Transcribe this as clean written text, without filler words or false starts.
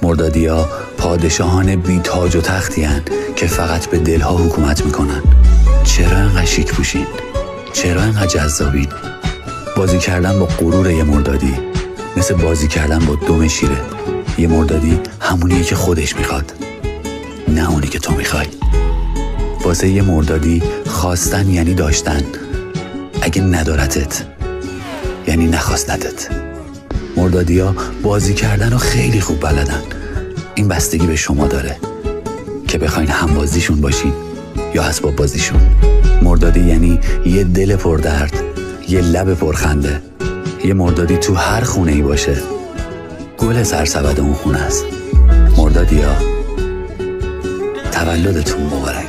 مردادیا پادشاهان بی تاج و تختی هن که فقط به دلها حکومت میکنن. چرا انقدر شیک پوشین؟ چرا انقدر جذابین؟ بازی کردن با غرور یه مردادی مثل بازی کردن با دم شیره. یه مردادی همونیه که خودش میخواد، نه اونی که تو میخوای. واسه یه مردادی خواستن یعنی داشتن، اگه ندارتت یعنی نخواستتت. مردادیا بازی کردن رو خیلی خوب بلدن. این بستگی به شما داره که بخواین همبازیشون باشین یا اسباب بازیشون. مردادی یعنی یه دل پردرد، یه لب پرخنده. یه مردادی تو هر خونه ای باشه گل سرسبد اون خونه است. مردادیا تولدتون مبارک.